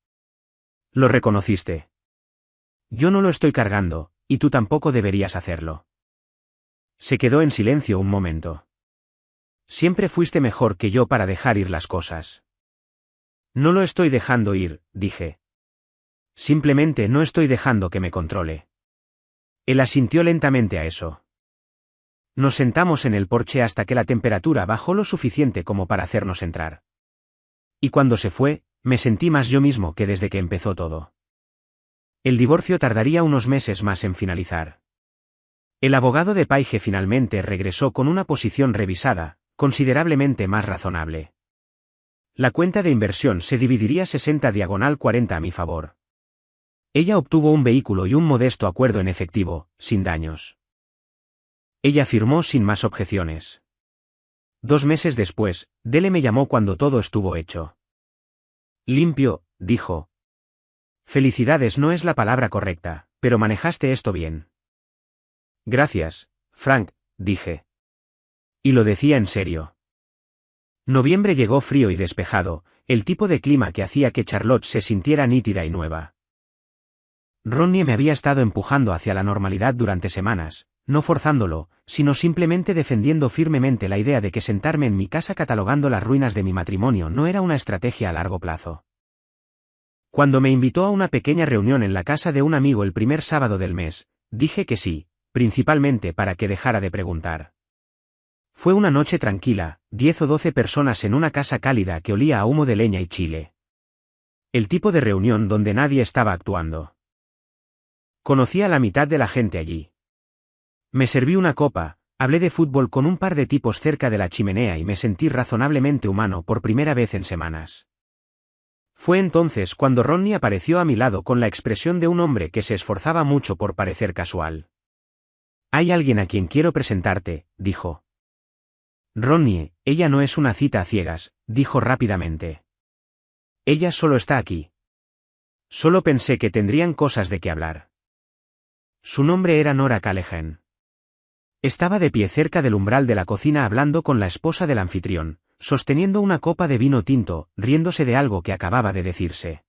Lo reconociste. Yo no lo estoy cargando, y tú tampoco deberías hacerlo. Se quedó en silencio un momento. Siempre fuiste mejor que yo para dejar ir las cosas. No lo estoy dejando ir, dije. Simplemente no estoy dejando que me controle. Él asintió lentamente a eso. Nos sentamos en el porche hasta que la temperatura bajó lo suficiente como para hacernos entrar. Y cuando se fue, me sentí más yo mismo que desde que empezó todo. El divorcio tardaría unos meses más en finalizar. El abogado de Paige finalmente regresó con una posición revisada, considerablemente más razonable. La cuenta de inversión se dividiría 60/40 a mi favor. Ella obtuvo un vehículo y un modesto acuerdo en efectivo, sin daños. Ella firmó sin más objeciones. 2 meses después, Dele me llamó cuando todo estuvo hecho. Limpio, dijo. Felicidades no es la palabra correcta, pero manejaste esto bien. Gracias, Frank, dije. Y lo decía en serio. Noviembre llegó frío y despejado, el tipo de clima que hacía que Charlotte se sintiera nítida y nueva. Ronnie me había estado empujando hacia la normalidad durante semanas, no forzándolo, sino simplemente defendiendo firmemente la idea de que sentarme en mi casa catalogando las ruinas de mi matrimonio no era una estrategia a largo plazo. Cuando me invitó a una pequeña reunión en la casa de un amigo el primer sábado del mes, dije que sí, principalmente para que dejara de preguntar. Fue una noche tranquila, 10 o 12 personas en una casa cálida que olía a humo de leña y chile. El tipo de reunión donde nadie estaba actuando. Conocí a la mitad de la gente allí. Me serví una copa, hablé de fútbol con un par de tipos cerca de la chimenea y me sentí razonablemente humano por primera vez en semanas. Fue entonces cuando Ronnie apareció a mi lado con la expresión de un hombre que se esforzaba mucho por parecer casual. Hay alguien a quien quiero presentarte, dijo. Ronnie, ella no es una cita a ciegas, dijo rápidamente. Ella solo está aquí. Solo pensé que tendrían cosas de qué hablar. Su nombre era Nora Callahan. Estaba de pie cerca del umbral de la cocina hablando con la esposa del anfitrión, sosteniendo una copa de vino tinto, riéndose de algo que acababa de decirse.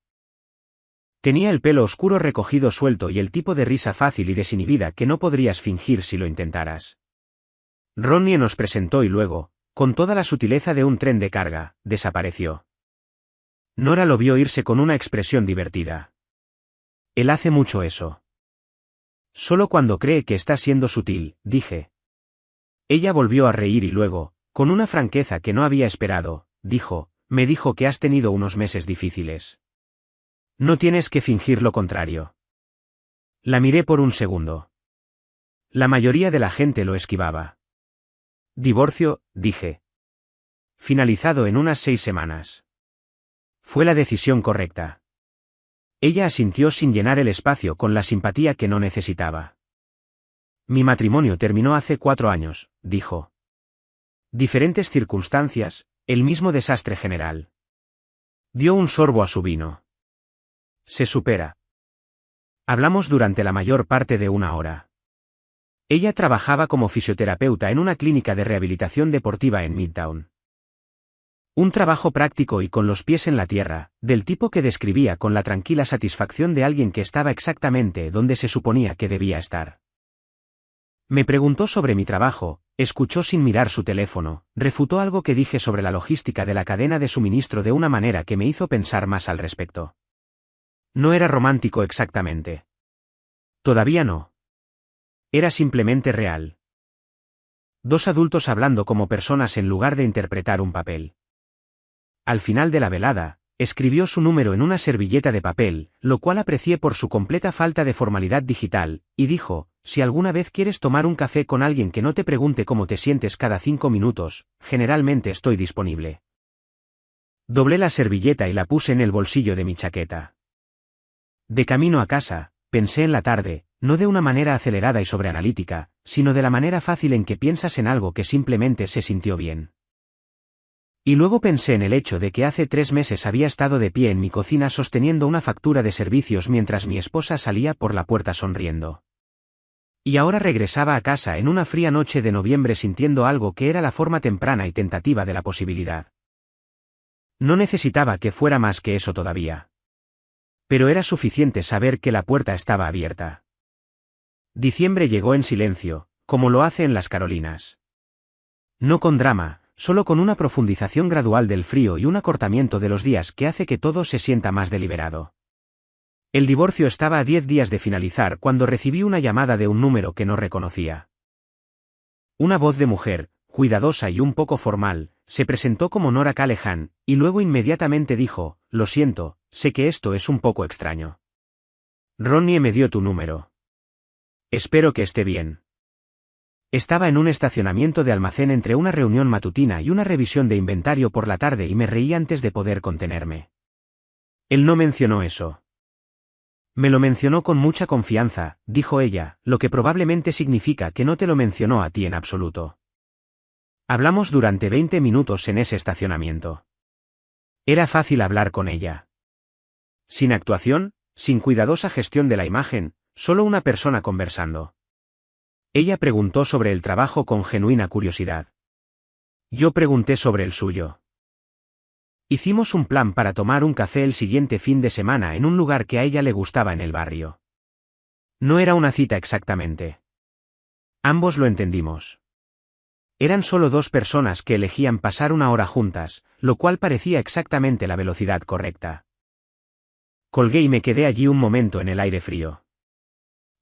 Tenía el pelo oscuro recogido suelto y el tipo de risa fácil y desinhibida que no podrías fingir si lo intentaras. Ronnie nos presentó y luego, con toda la sutileza de un tren de carga, desapareció. Nora lo vio irse con una expresión divertida. Él hace mucho eso. Solo cuando cree que está siendo sutil, dije. Ella volvió a reír y luego, con una franqueza que no había esperado, me dijo que has tenido unos meses difíciles. No tienes que fingir lo contrario. La miré por un segundo. La mayoría de la gente lo esquivaba. Divorcio, dije. Finalizado en unas 6 semanas. Fue la decisión correcta. Ella asintió sin llenar el espacio con la simpatía que no necesitaba. Mi matrimonio terminó hace 4 años, dijo. Diferentes circunstancias, el mismo desastre general. Dio un sorbo a su vino. Se supera. Hablamos durante la mayor parte de 1 hora. Ella trabajaba como fisioterapeuta en una clínica de rehabilitación deportiva en Midtown. Un trabajo práctico y con los pies en la tierra, del tipo que describía con la tranquila satisfacción de alguien que estaba exactamente donde se suponía que debía estar. Me preguntó sobre mi trabajo, escuchó sin mirar su teléfono, refutó algo que dije sobre la logística de la cadena de suministro de una manera que me hizo pensar más al respecto. No era romántico exactamente. Todavía no. Era simplemente real. Dos adultos hablando como personas en lugar de interpretar un papel. Al final de la velada, escribió su número en una servilleta de papel, lo cual aprecié por su completa falta de formalidad digital, y dijo: si alguna vez quieres tomar un café con alguien que no te pregunte cómo te sientes cada 5 minutos, generalmente estoy disponible. Doblé la servilleta y la puse en el bolsillo de mi chaqueta. De camino a casa, pensé en la tarde, no de una manera acelerada y sobreanalítica, sino de la manera fácil en que piensas en algo que simplemente se sintió bien. Y luego pensé en el hecho de que hace 3 meses había estado de pie en mi cocina sosteniendo una factura de servicios mientras mi esposa salía por la puerta sonriendo. Y ahora regresaba a casa en una fría noche de noviembre sintiendo algo que era la forma temprana y tentativa de la posibilidad. No necesitaba que fuera más que eso todavía. Pero era suficiente saber que la puerta estaba abierta. Diciembre llegó en silencio, como lo hace en las Carolinas. No con drama, solo con una profundización gradual del frío y un acortamiento de los días que hace que todo se sienta más deliberado. El divorcio estaba a 10 días de finalizar cuando recibí una llamada de un número que no reconocía. Una voz de mujer, cuidadosa y un poco formal, se presentó como Nora Callahan, y luego inmediatamente dijo: lo siento, sé que esto es un poco extraño. Ronnie me dio tu número. Espero que esté bien. Estaba en un estacionamiento de almacén entre una reunión matutina y una revisión de inventario por la tarde y me reí antes de poder contenerme. Él no mencionó eso. Me lo mencionó con mucha confianza, dijo ella, lo que probablemente significa que no te lo mencionó a ti en absoluto. Hablamos durante 20 minutos en ese estacionamiento. Era fácil hablar con ella. Sin actuación, sin cuidadosa gestión de la imagen, solo una persona conversando. Ella preguntó sobre el trabajo con genuina curiosidad. Yo pregunté sobre el suyo. Hicimos un plan para tomar un café el siguiente fin de semana en un lugar que a ella le gustaba en el barrio. No era una cita exactamente. Ambos lo entendimos. Eran solo 2 personas que elegían pasar una hora juntas, lo cual parecía exactamente la velocidad correcta. Colgué y me quedé allí un momento en el aire frío.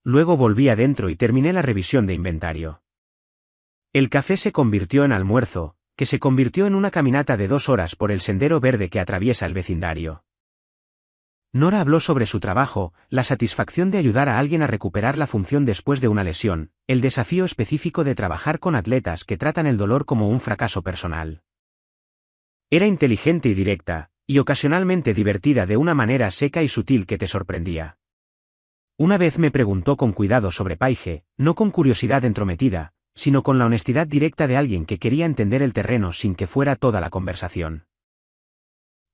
Luego volví adentro y terminé la revisión de inventario. El café se convirtió en almuerzo, que se convirtió en una caminata de 2 horas por el sendero verde que atraviesa el vecindario. Nora habló sobre su trabajo, la satisfacción de ayudar a alguien a recuperar la función después de una lesión, el desafío específico de trabajar con atletas que tratan el dolor como un fracaso personal. Era inteligente y directa, y ocasionalmente divertida de una manera seca y sutil que te sorprendía. Una vez me preguntó con cuidado sobre Paige, no con curiosidad entrometida, sino con la honestidad directa de alguien que quería entender el terreno sin que fuera toda la conversación.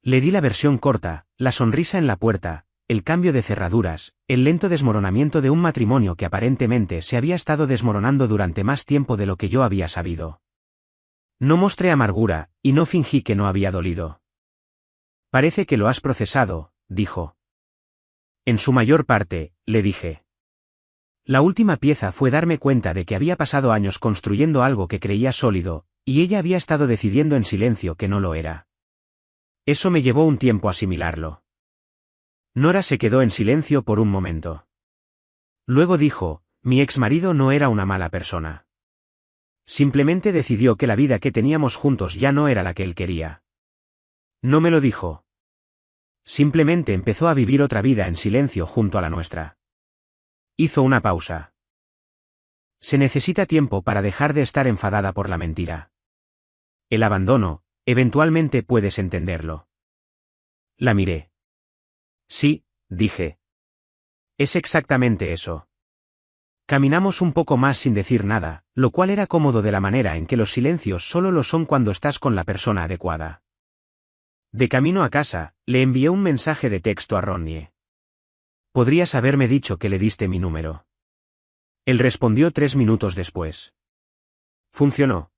Le di la versión corta, la sonrisa en la puerta, el cambio de cerraduras, el lento desmoronamiento de un matrimonio que aparentemente se había estado desmoronando durante más tiempo de lo que yo había sabido. No mostré amargura, y no fingí que no había dolido. Parece que lo has procesado, dijo. En su mayor parte, le dije. La última pieza fue darme cuenta de que había pasado años construyendo algo que creía sólido, y ella había estado decidiendo en silencio que no lo era. Eso me llevó un tiempo asimilarlo. Nora se quedó en silencio por un momento. Luego dijo: mi exmarido no era una mala persona. Simplemente decidió que la vida que teníamos juntos ya no era la que él quería. No me lo dijo. Simplemente empezó a vivir otra vida en silencio junto a la nuestra. Hizo una pausa. Se necesita tiempo para dejar de estar enfadada por la mentira. El abandono, eventualmente puedes entenderlo. La miré. Sí, dije. Es exactamente eso. Caminamos un poco más sin decir nada, lo cual era cómodo de la manera en que los silencios solo lo son cuando estás con la persona adecuada. De camino a casa, le envié un mensaje de texto a Ronnie. Podrías haberme dicho que le diste mi número. Él respondió 3 minutos después. Funcionó.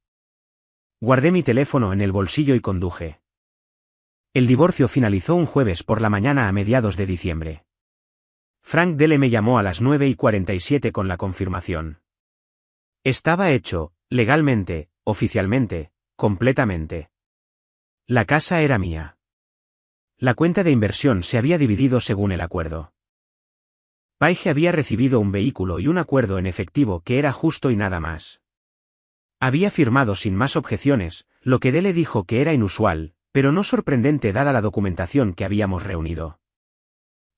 Guardé mi teléfono en el bolsillo y conduje. El divorcio finalizó un jueves por la mañana a mediados de diciembre. Frank Delle me llamó a las 9:47 con la confirmación. Estaba hecho, legalmente, oficialmente, completamente. La casa era mía. La cuenta de inversión se había dividido según el acuerdo. Paige había recibido un vehículo y un acuerdo en efectivo que era justo y nada más. Había firmado sin más objeciones, lo que Dele dijo que era inusual, pero no sorprendente dada la documentación que habíamos reunido.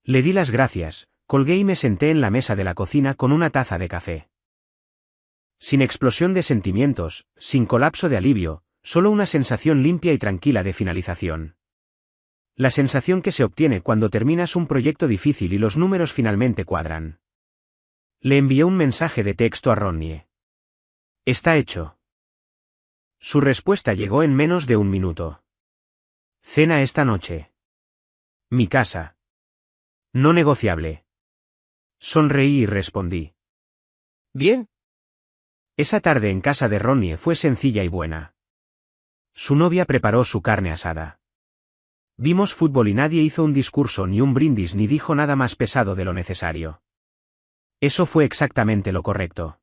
Le di las gracias, colgué y me senté en la mesa de la cocina con una taza de café. Sin explosión de sentimientos, sin colapso de alivio, solo una sensación limpia y tranquila de finalización. La sensación que se obtiene cuando terminas un proyecto difícil y los números finalmente cuadran. Le envié un mensaje de texto a Ronnie. Está hecho. Su respuesta llegó en menos de un minuto. Cena esta noche. Mi casa. No negociable. Sonreí y respondí. Bien. Esa tarde en casa de Ronnie fue sencilla y buena. Su novia preparó su carne asada. Vimos fútbol y nadie hizo un discurso ni un brindis ni dijo nada más pesado de lo necesario. Eso fue exactamente lo correcto.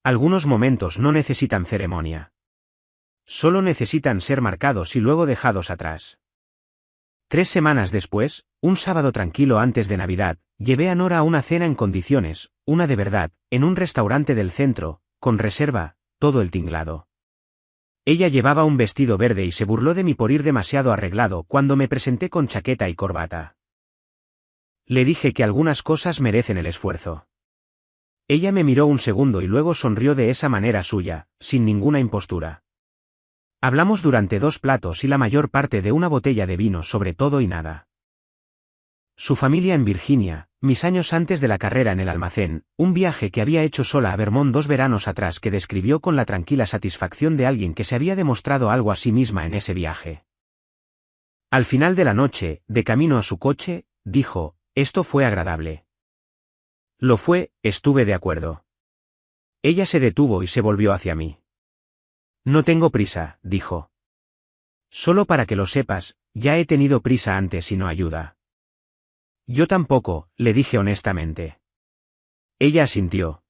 Algunos momentos no necesitan ceremonia. Solo necesitan ser marcados y luego dejados atrás. 3 semanas después, un sábado tranquilo antes de Navidad, llevé a Nora a una cena en condiciones, una de verdad, en un restaurante del centro, con reserva, todo el tinglado. Ella llevaba un vestido verde y se burló de mí por ir demasiado arreglado cuando me presenté con chaqueta y corbata. Le dije que algunas cosas merecen el esfuerzo. Ella me miró un segundo y luego sonrió de esa manera suya, sin ninguna impostura. Hablamos durante 2 platos y la mayor parte de una botella de vino sobre todo y nada. Su familia en Virginia, mis años antes de la carrera en el almacén, un viaje que había hecho sola a Vermont 2 veranos atrás que describió con la tranquila satisfacción de alguien que se había demostrado algo a sí misma en ese viaje. Al final de la noche, de camino a su coche, dijo, esto fue agradable. Lo fue, estuve de acuerdo. Ella se detuvo y se volvió hacia mí. No tengo prisa, dijo. Solo para que lo sepas, ya he tenido prisa antes y no ayuda. Yo tampoco, le dije honestamente. Ella asintió.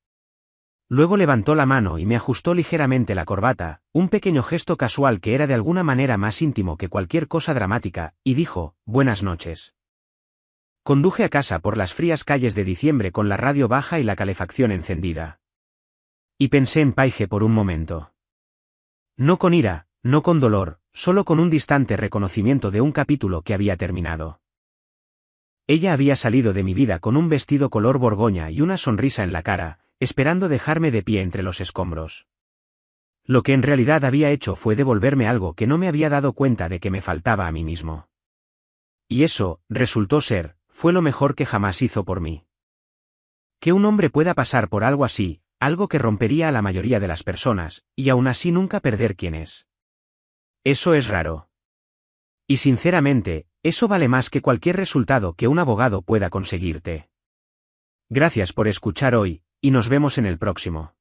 Luego levantó la mano y me ajustó ligeramente la corbata, un pequeño gesto casual que era de alguna manera más íntimo que cualquier cosa dramática, y dijo, buenas noches. Conduje a casa por las frías calles de diciembre con la radio baja y la calefacción encendida. Y pensé en Paige por un momento. No con ira, no con dolor, solo con un distante reconocimiento de un capítulo que había terminado. Ella había salido de mi vida con un vestido color borgoña y una sonrisa en la cara, esperando dejarme de pie entre los escombros. Lo que en realidad había hecho fue devolverme algo que no me había dado cuenta de que me faltaba a mí mismo. Y eso, resultó ser, fue lo mejor que jamás hizo por mí. Que un hombre pueda pasar por algo así, algo que rompería a la mayoría de las personas, y aún así nunca perder quién es. Eso es raro. Y sinceramente, eso vale más que cualquier resultado que un abogado pueda conseguirte. Gracias por escuchar hoy, y nos vemos en el próximo.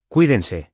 Cuídense.